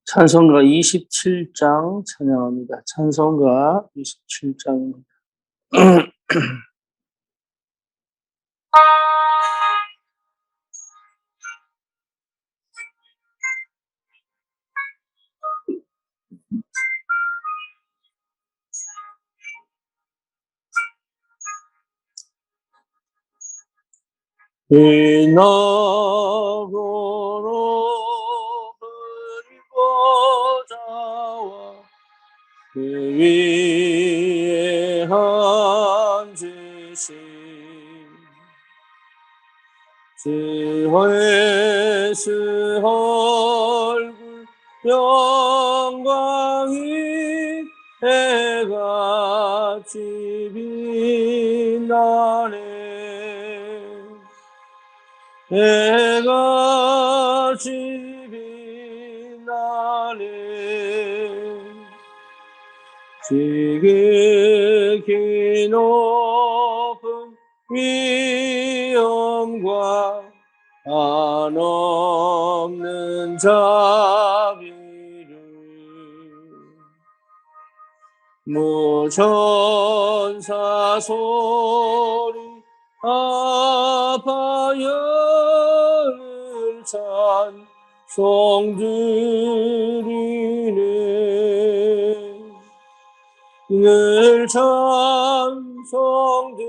찬송가 27장 찬양합니다. 찬송가 27장입니다. 이너으로 그리고자와 그 위에 앉으신 주 예수 얼굴 영광이 해같이 빛나네. 해같이 빛나네. 지극히 높은 위엄과 한없는 자비를 무천사 소리 아파연을 찬송 드리네. 늘 찬송 드리네.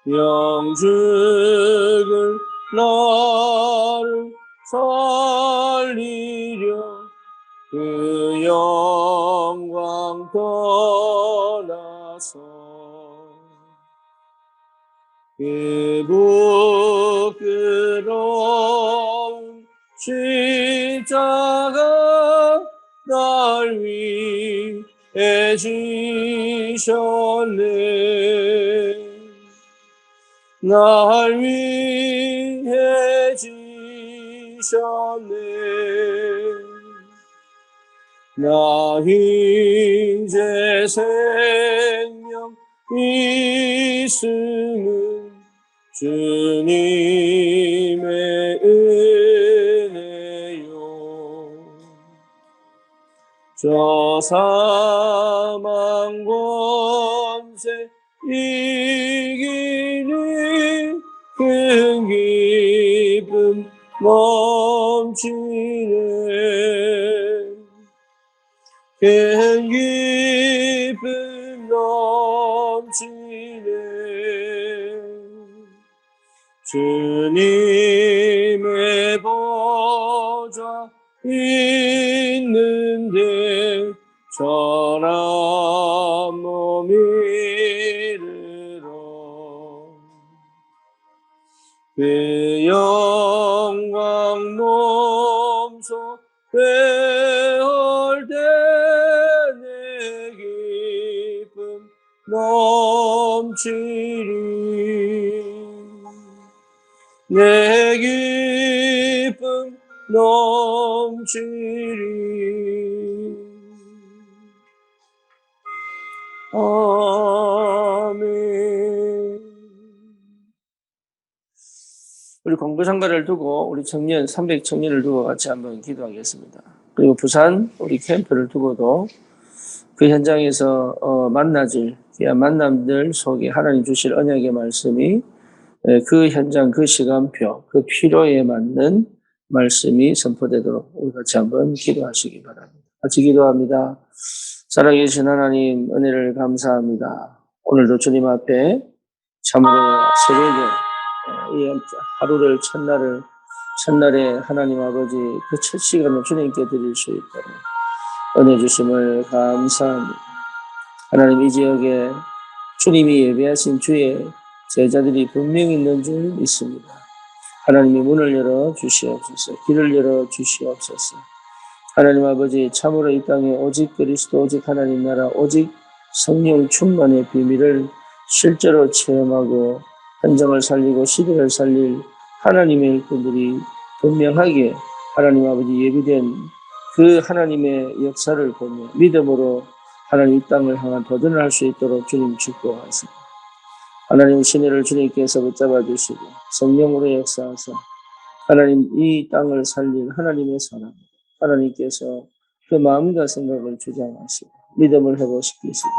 영죽을 나를 살리려 그 영광 떠나서 그 부끄러운 십자가 날 위해 지셨네. 날 위해 지셨네. 나 이제 생명 있음은 주님의 은혜요. 저 사망 권세 이기는 큰 기쁨 넘치네. 큰 기쁨 넘치네. 주님의 보좌 있는데 전한 몸 이르러 그 영광 몸소 배울 때 내 기쁨 넘치리. 내 기쁨 넘치리. 아멘. 우리 공부상가를 두고 우리 청년 300 청년을 두고 같이 한번 기도하겠습니다. 그리고 부산 우리 캠프를 두고도 그 현장에서 만나질 귀한 만남들 속에 하나님 주실 언약의 말씀이 그 현장 그 시간표 그 필요에 맞는 말씀이 선포되도록 우리 같이 한번 기도하시기 바랍니다. 같이 기도합니다. 살아계신 하나님 은혜를 감사합니다. 오늘도 주님 앞에 참으로 새벽에 이 하루를 첫날에 하나님 아버지 그 첫 시간을 주님께 드릴 수 있도록 은혜 주심을 감사합니다. 하나님 이 지역에 주님이 예배하신 주의 제자들이 분명히 있는 줄 믿습니다. 하나님이 문을 열어 주시옵소서. 길을 열어 주시옵소서. 하나님 아버지 참으로 이 땅에 오직 그리스도 오직 하나님 나라 오직 성령 충만의 비밀을 실제로 체험하고 현장을 살리고 시대를 살릴 하나님의 일꾼들이 분명하게 하나님 아버지 예비된 그 하나님의 역사를 보며 믿음으로 하나님 이 땅을 향한 도전을 할 수 있도록 주님 축복하십니다. 하나님 신의를 주님께서 붙잡아 주시고 성령으로 역사하사 하나님, 이 땅을 살린 하나님의 사랑, 하나님께서 그 마음과 생각을 주장하시고 믿음을 회복시키시고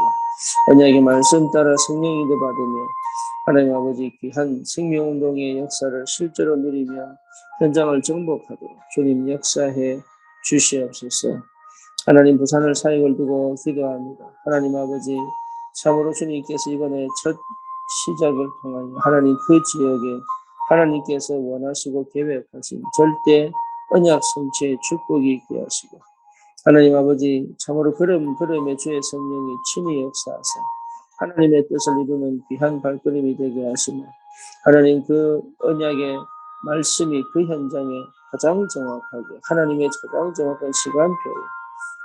언약의 말씀 따라 성령이도 받으며 하나님 아버지 귀한 생명운동의 역사를 실제로 누리며 현장을 정복하도록 주님 역사해 주시옵소서. 하나님, 부산을 사역을 두고 기도합니다. 하나님 아버지, 참으로 주님께서 이번에 첫 시작을 통하여 하나님 그 지역에 하나님께서 원하시고 계획하신 절대 언약 성취의 축복이 있게 하시고 하나님 아버지, 참으로 걸음에 주의 성령이 친히 역사하사 하나님의 뜻을 이루는 귀한 발걸음이 되게 하시며 하나님 그 언약의 말씀이 그 현장에 가장 정확하게 하나님의 가장 정확한 시간표에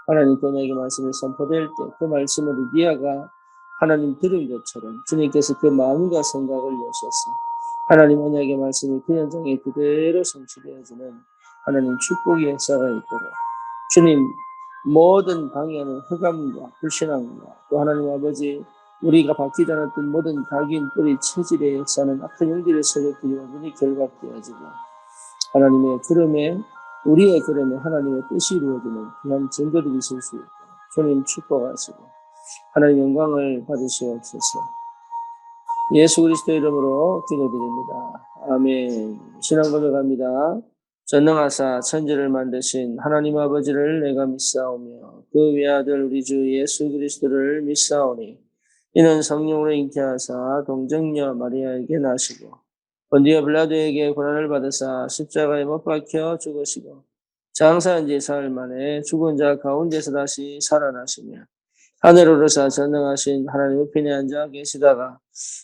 하나님 그 언약의 말씀이 선포될 때 그 말씀을 리디아가 하나님 들은 것처럼 주님께서 그 마음과 생각을 여셔서 하나님 언약의 말씀이 그 현장에 그대로 성취되어지는 하나님 축복의 역사가 있도록 주님 모든 방해하는 흑암과 불신앙과 또 하나님 아버지 우리가 바뀌지 않았던 모든 각인 뿌리 체질의 역사는 악한 영들의 세력들이 완전히 결박되어지고 하나님의 걸음에 우리의 걸음에 하나님의 뜻이 이루어지는 그런 증거들이 있을 수 있고 주님 축복하시고 하나님 영광을 받으시옵소서. 예수 그리스도 이름으로 기도드립니다. 아멘. 신앙 고백합니다. 전능하사 천지를 만드신 하나님 아버지를 내가 믿사오며 그 외아들 우리 주 예수 그리스도를 믿사오니 이는 성령으로 잉태하사 동정녀 마리아에게 나시고 본디오 빌라도에게 고난을 받으사 십자가에 못 박혀 죽으시고 장사한 지 사흘 만에 죽은 자 가운데서 다시 살아나시며 하늘으로서 전능하신 하나님 우편에 앉아 계시다가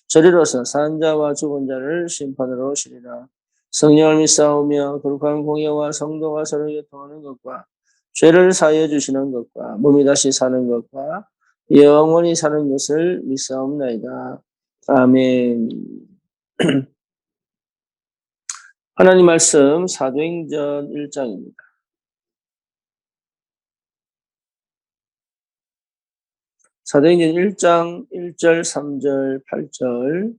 저리로서 산 자와 죽은 자를 심판으로 오시리라. 성령을 믿사오며 거룩한 공예와 성도가 서로 교통하는 것과 죄를 사하여 주시는 것과 몸이 다시 사는 것과 영원히 사는 것을 믿사옵나이다. 아멘. 하나님 말씀 사도행전 1장입니다. 사도행전 1장 1절, 3절, 8절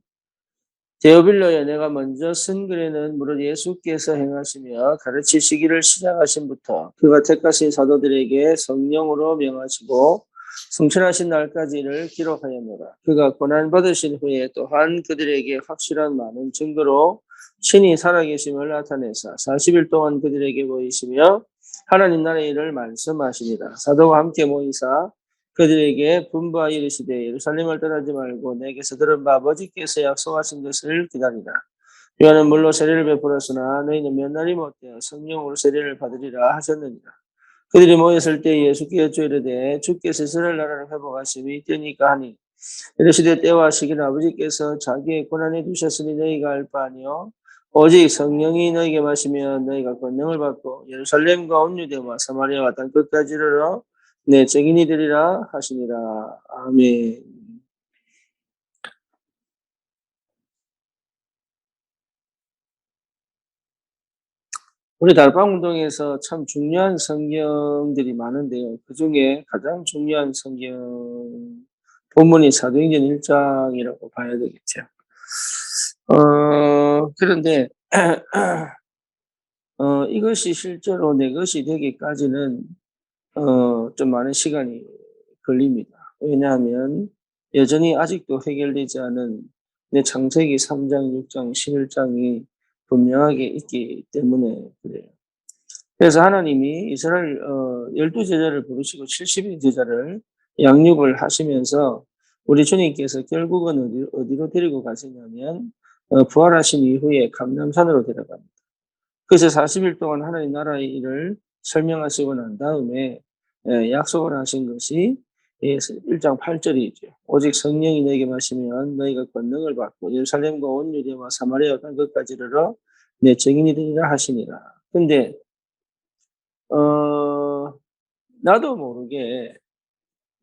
데오빌로야 내가 먼저 쓴 글에는 무릇 예수께서 행하시며 가르치시기를 시작하신부터 그가 택하신 사도들에게 성령으로 명하시고 성천하신 날까지를 기록하였노라. 그가 고난받으신 후에 또한 그들에게 확실한 많은 증거로 친히 살아계심을 나타내사 40일 동안 그들에게 보이시며 하나님 나라의 일을 말씀하시니라. 사도와 함께 모이사 그들에게 분부하여 이르시되 예루살렘을 떠나지 말고 내게서 들은 바 아버지께서 약속하신 것을 기다리라. 요한은 물로 세례를 베풀었으나 너희는 몇 날이 못되어 성령으로 세례를 받으리라 하셨느니라. 그들이 모였을 때 예수께 여쭈 이르되 주께서 이스라엘 나라를 회복하심이 때니까 하니 이르시되 때와 시기는 아버지께서 자기의 권한에 두셨으니 너희가 알 바 아니요 오직 성령이 너희에게 마시면 너희가 권능을 받고 예루살렘과 온 유대와 사마리아와 땅 끝까지 이르러 내 증인이 되리라 하시니라. 아멘. 우리 달방운동에서 참 중요한 성경들이 많은데요. 그 중에 가장 중요한 성경 본문이 사도행전 1장이라고 봐야 되겠죠. 그런데 이것이 실제로 내 것이 되기까지는 좀 많은 시간이 걸립니다. 왜냐하면 여전히 아직도 해결되지 않은 내 창세기 3장, 6장, 11장이 분명하게 있기 때문에 그래요. 그래서 하나님이 이스라엘 12제자를 부르시고 70인 제자를 양육을 하시면서 우리 주님께서 결국은 어디로 데리고 가시냐면 부활하신 이후에 감람산으로 데려갑니다. 그래서 40일 동안 하나님 나라의 일을 설명하시고 난 다음에 약속을 하신 것이 1장 8절이죠. 오직 성령이 너에게 마시면 너희가 권능을 받고 예루살렘과 온 유대와 사마리아 땅 끝까지 이르러 내 증인이 되리라 하시니라. 근데 나도 모르게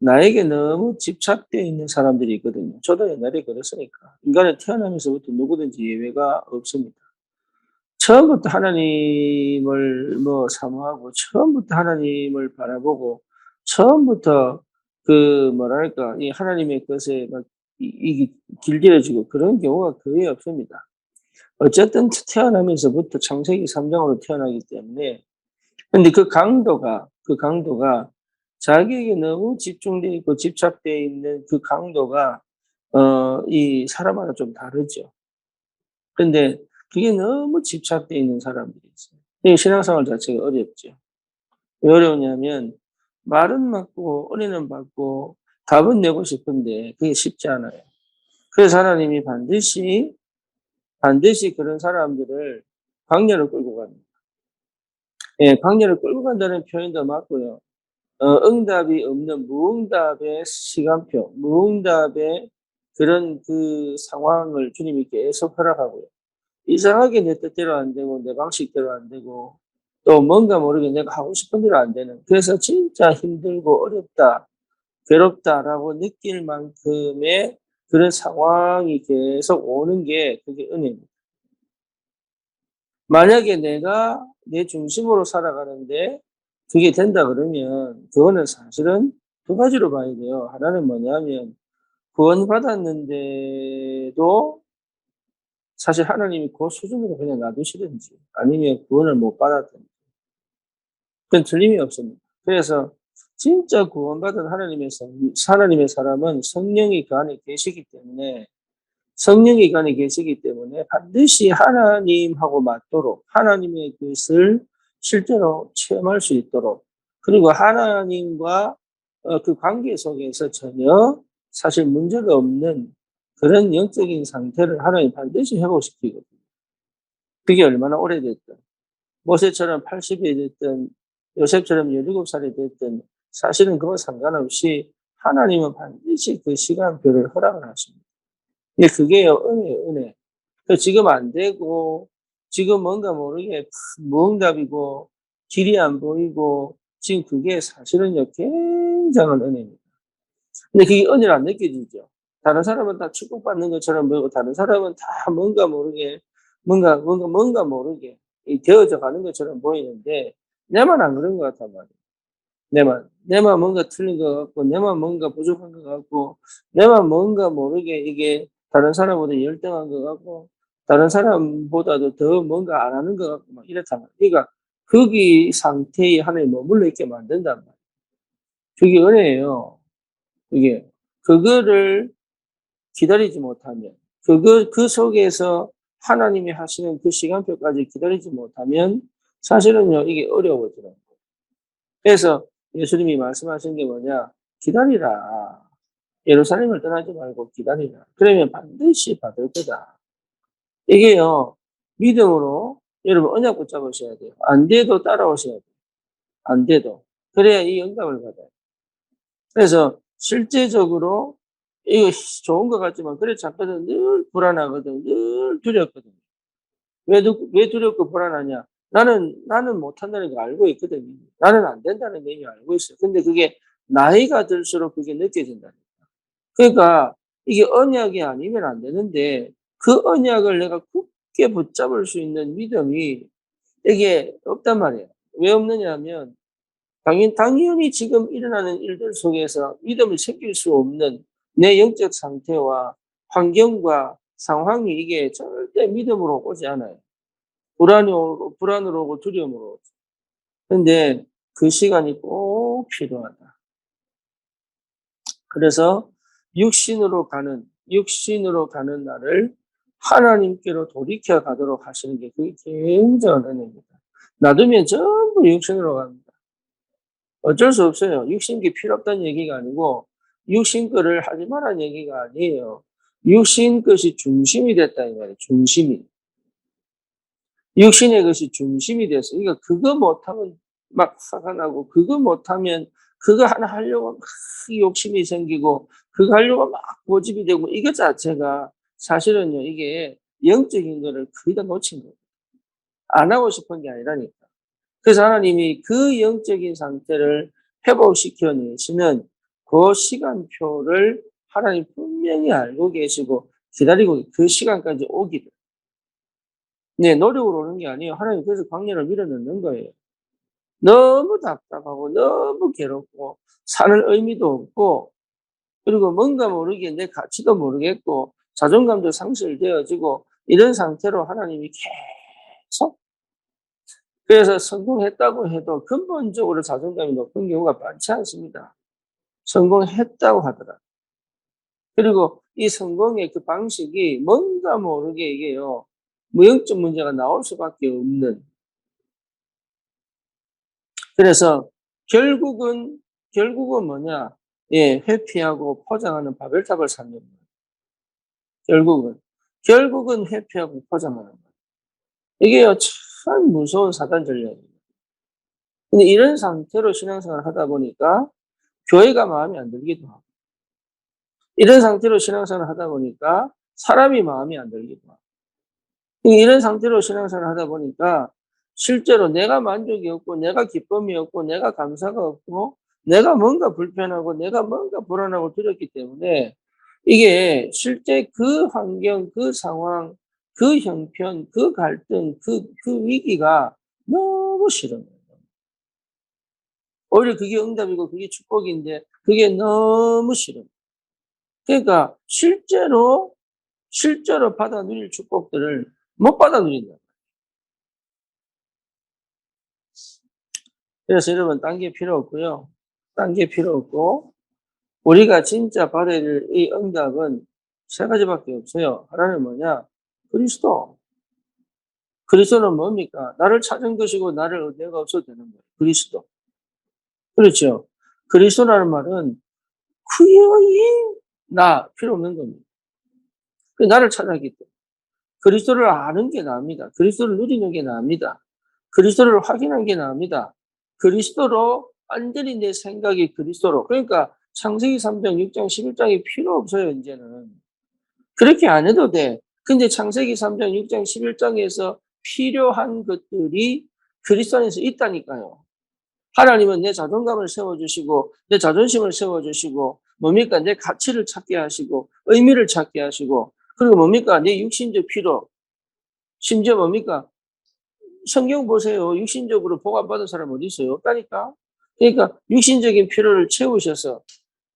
나에게 너무 집착되어 있는 사람들이 있거든요. 저도 옛날에 그랬으니까. 인간은 태어나면서부터 누구든지 예외가 없습니다. 처음부터 하나님을 사모하고 처음부터 하나님을 바라보고 처음부터 이 하나님의 것에 막 이게 길들여지고 그런 경우가 거의 없습니다. 어쨌든 태어나면서부터 창세기 3장으로 태어나기 때문에 근데 그 강도가 자기에게 너무 집중되어 있고 집착되어 있는 그 강도가 이 사람마다 좀 다르죠. 근데 그게 너무 집착되어 있는 사람들이 있어요. 이 신앙생활 자체가 어렵죠. 왜 어려우냐면 말은 맞고 은혜는 받고 답은 내고 싶은데 그게 쉽지 않아요. 그래서 하나님이 반드시 그런 사람들을 광야로 끌고 갑니다. 예, 광야를 끌고 간다는 표현도 맞고요. 응답이 없는 무응답의 시간표, 무응답의 그런 그 상황을 주님이 계속 허락하고요. 이상하게 내 뜻대로 안 되고, 내 방식대로 안 되고, 또 뭔가 모르게 내가 하고 싶은 대로 안 되는. 그래서 진짜 힘들고 어렵다, 괴롭다라고 느낄 만큼의 그런 상황이 계속 오는 게 그게 은혜입니다. 만약에 내가 내 중심으로 살아가는데 그게 된다 그러면 그거는 사실은 두 가지로 봐야 돼요. 하나는 뭐냐면 구원받았는데도 사실 하나님이 그 수준으로 그냥 놔두시든지 아니면 구원을 못 받았든지 그건 틀림이 없습니다. 그래서 진짜 구원받은 하나님의 사람은 성령이 그 안에 계시기 때문에 성령이 그 안에 계시기 때문에 반드시 하나님하고 맞도록 하나님의 뜻을 실제로 체험할 수 있도록 그리고 하나님과 그 관계 속에서 전혀 사실 문제가 없는 그런 영적인 상태를 하나님 반드시 회복시키거든요. 그게 얼마나 오래됐든 모세처럼 80이 됐든 요셉처럼 17살이 됐든 사실은 그와 상관없이 하나님은 반드시 그 시간표를 허락을 하십니다. 근데 그게요, 은혜예요, 은혜. 지금 안 되고, 지금 뭔가 모르게 무응답이고, 길이 안 보이고, 지금 그게 사실은요, 굉장한 은혜입니다. 근데 그게 은혜로 안 느껴지죠. 다른 사람은 다 축복받는 것처럼 보이고, 다른 사람은 다 뭔가 모르게, 뭔가 모르게 되어져 가는 것처럼 보이는데, 내만 안 그런 것 같단 말이에요. 내만 뭔가 틀린 것 같고, 내만 뭔가 부족한 것 같고, 내만 뭔가 모르게 이게 다른 사람보다 열등한 것 같고, 다른 사람보다도 더 뭔가 안 하는 것 같고, 막 이렇단 말이에요. 그러니까, 거기 상태에 하나님 머물러 있게 만든단 말이에요. 그게 은혜예요. 그게. 그거를 기다리지 못하면, 그 속에서 하나님이 하시는 그 시간표까지 기다리지 못하면, 사실은요, 이게 어려워져요. 그래서 예수님이 말씀하신 게 뭐냐? 기다리라. 예루살렘을 떠나지 말고 기다리라. 그러면 반드시 받을 거다. 이게요, 믿음으로 여러분 언약 붙잡으셔야 돼요. 안 돼도 따라오셔야 돼요. 안 돼도. 그래야 이 응답을 받아요. 그래서 실제적으로 이거 좋은 것 같지만 그래 잡혀도 늘 불안하거든. 늘 두렵거든. 왜 두렵고 불안하냐? 나는 못한다는 거 알고 있거든요. 나는 안 된다는 거 이미 알고 있어요. 근데 그게 나이가 들수록 그게 느껴진다. 그러니까 이게 언약이 아니면 안 되는데 그 언약을 내가 굳게 붙잡을 수 있는 믿음이 이게 없단 말이에요. 왜 없느냐 하면 당연히 지금 일어나는 일들 속에서 믿음을 챙길 수 없는 내 영적 상태와 환경과 상황이 이게 절대 믿음으로 오지 않아요. 불안으로 오고 두려움으로 오죠. 근데 그 시간이 꼭 필요하다. 그래서 육신으로 가는 날을 하나님께로 돌이켜 가도록 하시는 게 그게 굉장한 은혜입니다. 놔두면 전부 육신으로 갑니다. 어쩔 수 없어요. 육신기 필요 없다는 얘기가 아니고 육신 거를 하지 말라는 얘기가 아니에요. 육신 것이 중심이 됐다 이 말이에요. 중심이. 육신의 것이 중심이 돼서 그러니까 그거 못하면 막 화가 나고 그거 못하면 그거 하나 하려고 막 욕심이 생기고 그거 하려고 막 고집이 되고 이것 자체가 사실은요 이게 영적인 거를 거의 다 놓친 거예요. 안 하고 싶은 게 아니라니까. 그래서 하나님이 그 영적인 상태를 회복시켜 내시는 그 시간표를 하나님 분명히 알고 계시고 기다리고 그 시간까지 오기를. 네, 노력으로 오는 게 아니에요. 하나님 그래서 광야를 밀어넣는 거예요. 너무 답답하고 너무 괴롭고 사는 의미도 없고 그리고 뭔가 모르게 내 가치도 모르겠고 자존감도 상실되어지고 이런 상태로 하나님이 계속 그래서 성공했다고 해도 근본적으로 자존감이 높은 경우가 많지 않습니다. 성공했다고 하더라. 그리고 이 성공의 그 방식이 뭔가 모르게 이게요, 무형적 문제가 나올 수밖에 없는. 그래서 결국은 뭐냐? 예, 회피하고 포장하는 바벨탑을 쌓는 거예요. 결국은 회피하고 포장하는 거예요. 이게요, 참 무서운 사단 전략이에요. 근데 이런 상태로 신앙생활을 하다 보니까 교회가 마음에 안 들기도 하고, 이런 상태로 신앙생활을 하다 보니까 사람이 마음에 안 들기도 하고, 이런 상태로 신앙생활을 하다 보니까 실제로 내가 만족이 없고, 내가 기쁨이 없고, 내가 감사가 없고, 내가 뭔가 불편하고, 내가 뭔가 불안하고 두렵기 때문에 이게 실제 그 환경, 그 상황, 그 형편, 그 갈등, 그 위기가 너무 싫은 거예요. 오히려 그게 응답이고 그게 축복인데 그게 너무 싫어요. 그러니까 실제로 받아 누릴 축복들을 못 받아 누린다. 그래서 여러분 딴 게 필요 없고요. 딴 게 필요 없고 우리가 진짜 받아야 될 이 응답은 세 가지밖에 없어요. 하나는 뭐냐? 그리스도. 그리스도는 뭡니까? 나를 찾은 것이고 나를 내가 없어도 되는 거예요. 그리스도. 그렇죠. 그리스도라는 말은 그여이 나 필요 없는 겁니다. 나를 찾았기 때문에. 그리스도를 아는 게 나옵니다. 그리스도를 누리는 게 나옵니다. 그리스도를 확인한 게 나옵니다. 그리스도로 완전히 내 생각이 그리스도로. 그러니까 창세기 3장, 6장, 11장이 필요 없어요, 이제는. 그렇게 안 해도 돼. 근데 창세기 3장, 6장, 11장에서 필요한 것들이 그리스도 안에서 있다니까요. 하나님은 내 자존감을 세워주시고, 내 자존심을 세워주시고, 뭡니까? 내 가치를 찾게 하시고, 의미를 찾게 하시고, 그리고 뭡니까? 내 육신적 필요, 심지어 뭡니까? 성경 보세요. 육신적으로 복음받은 사람 어디 있어요? 없다니까? 그러니까 육신적인 필요를 채우셔서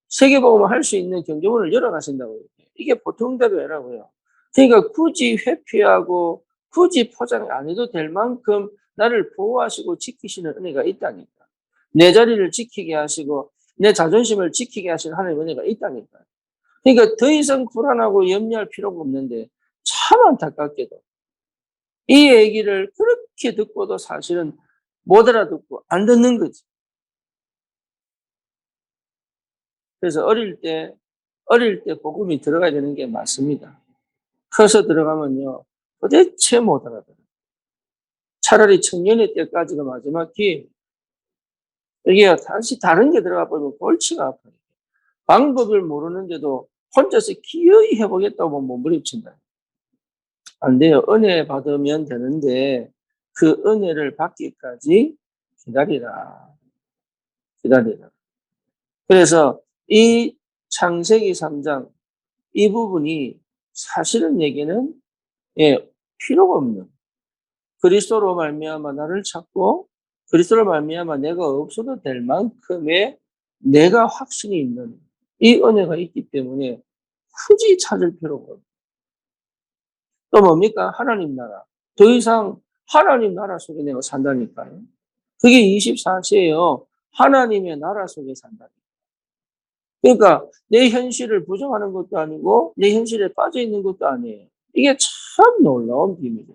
세계복음을 할 수 있는 경제문을 열어가신다고요. 이게 보통 답이 아니라고요. 그러니까 굳이 회피하고 굳이 포장 안 해도 될 만큼 나를 보호하시고 지키시는 은혜가 있다니까. 내 자리를 지키게 하시고 내 자존심을 지키게 하시는 하나님의 은혜가 있다니까. 그러니까 더 이상 불안하고 염려할 필요가 없는데 참 안타깝게도 이 얘기를 그렇게 듣고도 사실은 못 알아듣고 안 듣는 거지. 그래서 어릴 때 복음이 들어가야 되는 게 맞습니다. 커서 들어가면요, 도대체 못 알아들어요. 차라리 청년의 때까지가 마지막 기회. 이게 다시 다른 게 들어가 버리면 골치가 아파요. 방법을 모르는데도 혼자서 기어이 해보겠다고 몸부림친다. 안 돼요. 은혜 받으면 되는데 그 은혜를 받기까지 기다리라. 기다리라. 그래서 이 창세기 3장 이 부분이 사실은 얘기는 필요가 없는 그리스도로 말미암아 나를 찾고 그리스도로 말미암아 내가 없어도 될 만큼의 내가 확신이 있는 이 은혜가 있기 때문에 굳이 찾을 필요가 없고 또 뭡니까? 하나님 나라. 더 이상 하나님 나라 속에 내가 산다니까요. 그게 24세예요. 하나님의 나라 속에 산다. 그러니까 내 현실을 부정하는 것도 아니고 내 현실에 빠져 있는 것도 아니에요. 이게 참 놀라운 비밀이에요.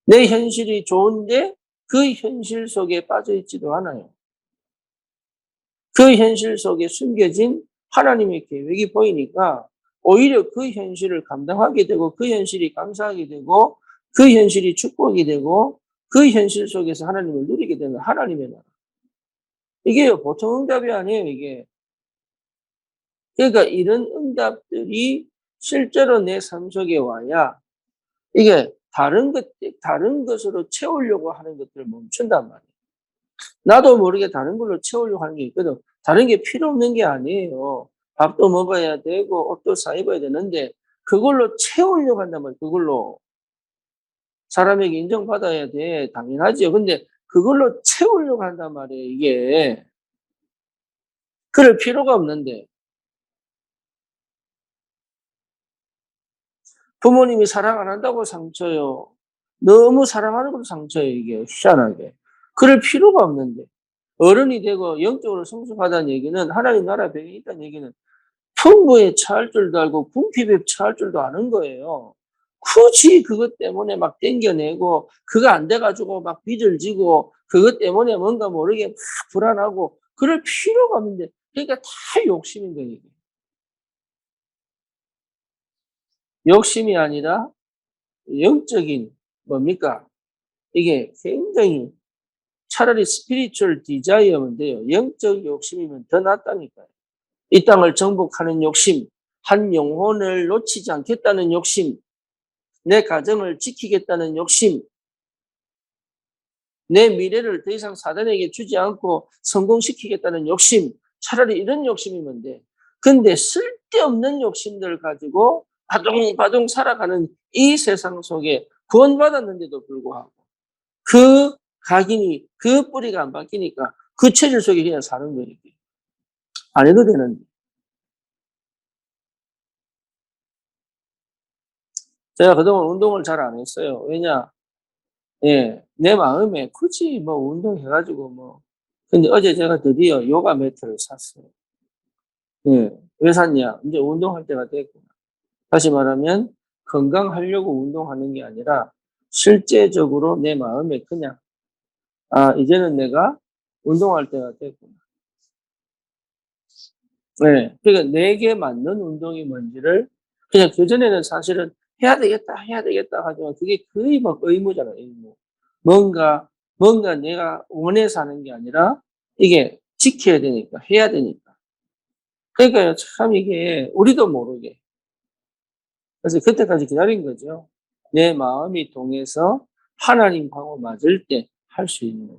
내 현실이 좋은데 그 현실 속에 빠져 있지도 않아요. 그 현실 속에 숨겨진 하나님의 계획이 보이니까 오히려 그 현실을 감당하게 되고 그 현실이 감사하게 되고 그 현실이 축복이 되고 그 현실 속에서 하나님을 누리게 되는 하나님의 나라. 이게 보통 응답이 아니에요, 이게. 그러니까 이런 응답들이 실제로 내 삶 속에 와야 이게 다른 것으로 채우려고 하는 것들을 멈춘단 말이에요. 나도 모르게 다른 걸로 채우려고 하는 게 있거든. 다른 게 필요 없는 게 아니에요. 밥도 먹어야 되고 옷도 사 입어야 되는데 그걸로 채우려고 한단 말이에요. 그걸로. 사람에게 인정받아야 돼. 당연하죠. 근데 그걸로 채우려고 한단 말이에요. 이게. 그럴 필요가 없는데. 부모님이 사랑 안 한다고 상처요. 너무 사랑하는 것도 상처예요, 이게. 희한하게. 그럴 필요가 없는데. 어른이 되고 영적으로 성숙하다는 얘기는 하나님 나라 배경이 있다는 얘기는 풍부에 처할 줄도 알고 궁핍에 처할 줄도 아는 거예요. 굳이 그것 때문에 막 땡겨내고 그거 안 돼가지고 막 빚을 지고 그것 때문에 뭔가 모르게 막 불안하고 그럴 필요가 없는데 그러니까 다 욕심인 거예요. 욕심이 아니라 영적인 뭡니까? 이게 굉장히 차라리 스피리추얼 디자이어면 돼요. 영적 욕심이면 더 낫다니까요. 이 땅을 정복하는 욕심, 한 영혼을 놓치지 않겠다는 욕심, 내 가정을 지키겠다는 욕심, 내 미래를 더 이상 사단에게 주지 않고 성공시키겠다는 욕심, 차라리 이런 욕심이면 돼. 근데 쓸데없는 욕심들을 가지고 바둥바둥 살아가는 이 세상 속에 구원받았는데도 불구하고 그 각인이, 그 뿌리가 안 바뀌니까 그 체질 속에 그냥 사는 거예요. 안 해도 되는데. 제가 그동안 운동을 잘 안 했어요. 왜냐? 예, 내 마음에 굳이 뭐 운동해가지고 뭐. 근데 어제 제가 드디어 요가 매트를 샀어요. 예, 왜 샀냐? 이제 운동할 때가 됐구나. 다시 말하면 건강하려고 운동하는 게 아니라 실제적으로 내 마음에 그냥, 아, 이제는 내가 운동할 때가 됐구나. 네, 그러니까 내게 맞는 운동이 뭔지를 그냥 그전에는 사실은 해야 되겠다 하지만 그게 거의 막 의무잖아요, 의무. 뭔가 내가 원해서 하는 게 아니라 이게 지켜야 되니까, 해야 되니까. 그러니까요, 참 이게 우리도 모르게. 그래서 그때까지 기다린 거죠. 내 마음이 동해서 하나님하고 맞을 때 할 수 있는.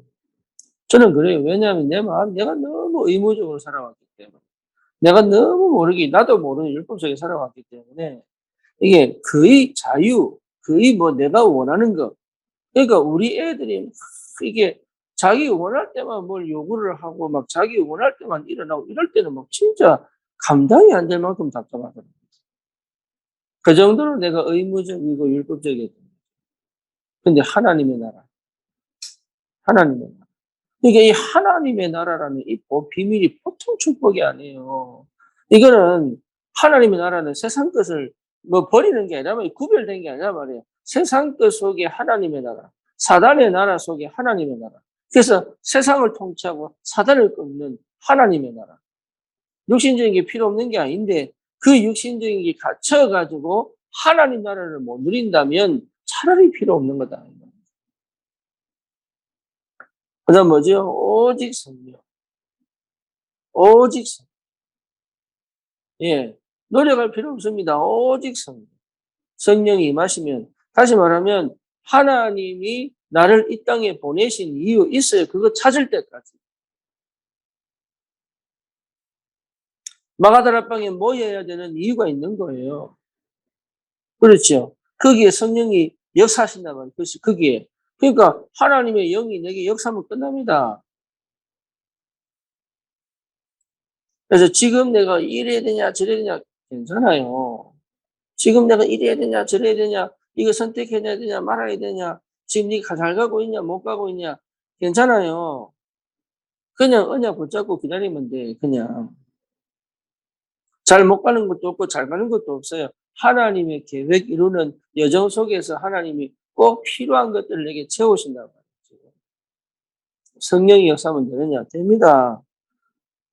저는 그래요. 왜냐하면 내 마음, 내가 너무 의무적으로 살아왔기 때문에. 내가 너무 모르게, 나도 모르는 율법 속에 살아왔기 때문에 이게 거의 자유, 거의 뭐 내가 원하는 것. 그러니까 우리 애들이 막 이게 자기 원할 때만 뭘 요구를 하고 막 자기 원할 때만 일어나고 이럴 때는 막 진짜 감당이 안 될 만큼 답답하더라고요. 그 정도로 내가 의무적이고 율법적이었던 거예요. 근데 하나님의 나라, 하나님의 나라. 그러니까 이 하나님의 나라라는 이 비밀이 보통 축복이 아니에요. 이거는 하나님의 나라는 세상 것을 뭐 버리는 게 아니라 구별된 게 아니라 말이에요. 세상 것 속에 하나님의 나라, 사단의 나라 속에 하나님의 나라. 그래서 세상을 통치하고 사단을 끊는 하나님의 나라. 육신적인 게 필요 없는 게 아닌데 그 육신적인 게 갇혀가지고 하나님 나라를 못 누린다면 차라리 필요 없는 거다. 그 다음 뭐죠? 오직 성령. 오직 성령. 예. 노력할 필요 없습니다. 오직 성령. 성령이 임하시면, 다시 말하면, 하나님이 나를 이 땅에 보내신 이유 있어요. 그거 찾을 때까지. 마가다락방에 모여야 되는 이유가 있는 거예요. 그렇죠. 거기에 성령이 역사하신다면, 그것이 거기에. 그러니까 하나님의 영이 내게 역사하면 끝납니다. 그래서 지금 내가 이래야 되냐, 저래야 되냐, 괜찮아요. 지금 내가 이래야 되냐, 저래야 되냐, 이거 선택해야 되냐, 말아야 되냐, 지금 네가 잘 가고 있냐, 못 가고 있냐, 괜찮아요. 그냥 언약 붙잡고 기다리면 돼, 그냥. 잘 못 가는 것도 없고 잘 가는 것도 없어요. 하나님의 계획 이루는 여정 속에서 하나님이 꼭 필요한 것들을 내게 채우신다고 말이죠. 성령이 역사하면 되느냐? 됩니다.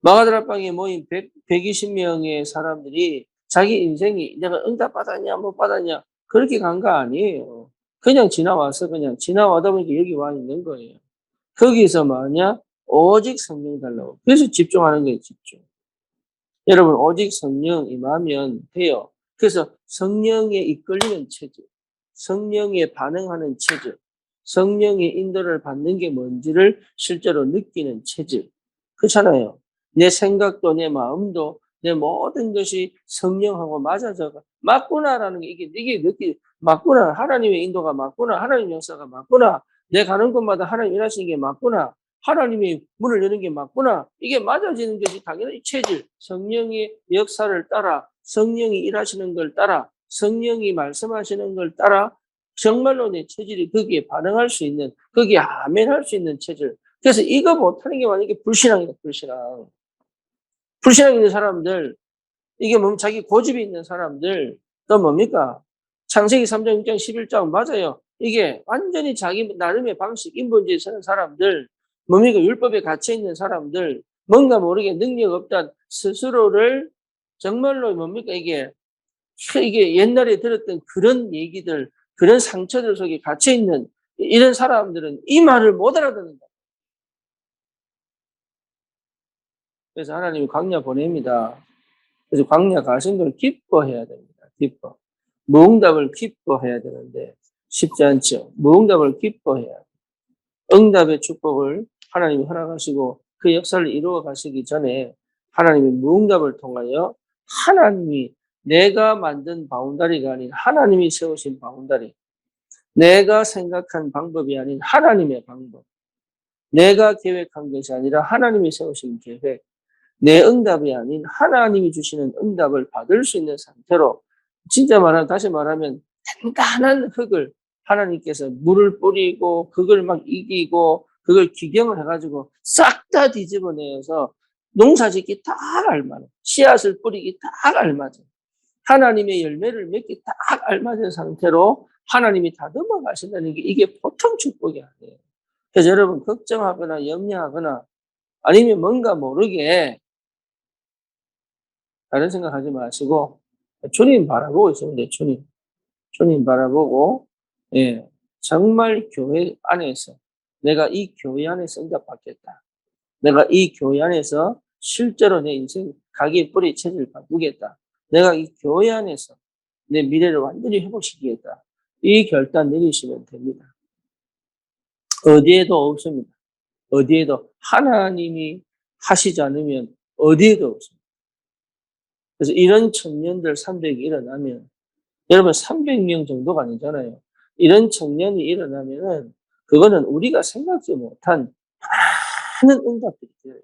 마가다락방에 모인 120명의 사람들이 자기 인생이 내가 응답 받았냐, 못 받았냐, 그렇게 간 거 아니에요. 그냥 지나와서 그냥 지나와다 보니까 여기 와 있는 거예요. 거기서 뭐냐? 오직 성령 달라고. 그래서 집중하는 거예요, 집중. 여러분, 오직 성령 임하면 돼요. 그래서 성령에 이끌리는 체질, 성령에 반응하는 체질, 성령의 인도를 받는 게 뭔지를 실제로 느끼는 체질. 그렇잖아요. 내 생각도 내 마음도 내 모든 것이 성령하고 맞아져가 맞구나라는 게 이게 맞구나. 하나님의 인도가 맞구나. 하나님의 역사가 맞구나. 내 가는 곳마다 하나님 일하시는 게 맞구나. 하나님이 문을 여는 게 맞구나. 이게 맞아지는 것이 당연히 체질. 성령의 역사를 따라 성령이 일하시는 걸 따라 성령이 말씀하시는 걸 따라 정말로 내 체질이 거기에 반응할 수 있는, 거기에 아멘할 수 있는 체질. 그래서 이거 못하는 게 만약에 불신앙이다, 불신앙. 불신앙 있는 사람들, 이게 뭐 자기 고집이 있는 사람들, 또 뭡니까? 창세기 3장, 6장, 11장 맞아요. 이게 완전히 자기 나름의 방식, 인본주의 서는 사람들, 뭡니까? 율법에 갇혀 있는 사람들, 뭔가 모르게 능력 없다 스스로를 정말로 뭡니까? 이게 옛날에 들었던 그런 얘기들, 그런 상처들 속에 갇혀 있는 이런 사람들은 이 말을 못 알아듣는다. 그래서 하나님이 광야 보냅니다. 그래서 광야 가신 걸 기뻐해야 됩니다. 기뻐. 무응답을 기뻐해야 되는데 쉽지 않죠. 무응답을 기뻐해야 돼요. 응답의 축복을 하나님이 허락하시고 그 역사를 이루어 가시기 전에 하나님이 무응답을 통하여 하나님이 내가 만든 바운다리가 아닌 하나님이 세우신 바운다리, 내가 생각한 방법이 아닌 하나님의 방법, 내가 계획한 것이 아니라 하나님이 세우신 계획, 내 응답이 아닌 하나님이 주시는 응답을 받을 수 있는 상태로 진짜 다시 말하면 단단한 흙을 하나님께서 물을 뿌리고 그걸 막 이기고 그걸 기경을 해가지고 싹 다 뒤집어내서 농사 짓기 딱 알맞은 씨앗을 뿌리기 딱 알맞은 하나님의 열매를 맺기 딱 알맞은 상태로 하나님이 다듬어 가신다는 게 이게 보통 축복이 아니에요. 그래서 여러분 걱정하거나 염려하거나 아니면 뭔가 모르게 다른 생각하지 마시고 주님 바라보고 있으면 돼요. 주님 바라보고 예, 정말 교회 안에서 내가 이 교회 안에서 응답받겠다. 내가 이 교회 안에서 실제로 내 인생 가게 뿌리 체질을 바꾸겠다. 내가 이 교회 안에서 내 미래를 완전히 회복시키겠다. 이 결단 내리시면 됩니다. 어디에도 없습니다. 어디에도 하나님이 하시지 않으면 어디에도 없습니다. 그래서 이런 청년들 300이 일어나면 여러분 300명 정도가 아니잖아요. 이런 청년이 일어나면은 그거는 우리가 생각지 못한 많은 응답들이 돼요.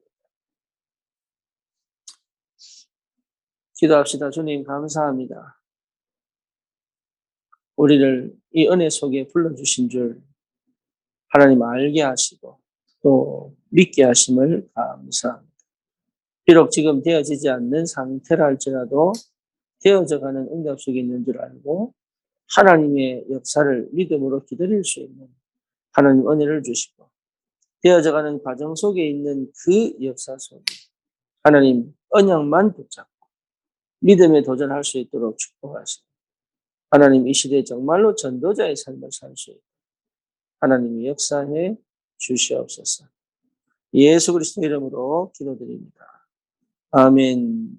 기도합시다. 주님 감사합니다. 우리를 이 은혜 속에 불러주신 줄 하나님 알게 하시고 또 믿게 하심을 감사합니다. 비록 지금 되어지지 않는 상태라 할지라도 되어져가는 응답 속에 있는 줄 알고 하나님의 역사를 믿음으로 기다릴 수 있는 하나님 은혜를 주시고 되어져가는 과정 속에 있는 그 역사 속에 하나님 언약만 붙잡고 믿음에 도전할 수 있도록 축복하시고 하나님 이 시대에 정말로 전도자의 삶을 살 수 있고 하나님의 역사에 주시옵소서. 예수 그리스도 이름으로 기도드립니다. 아멘.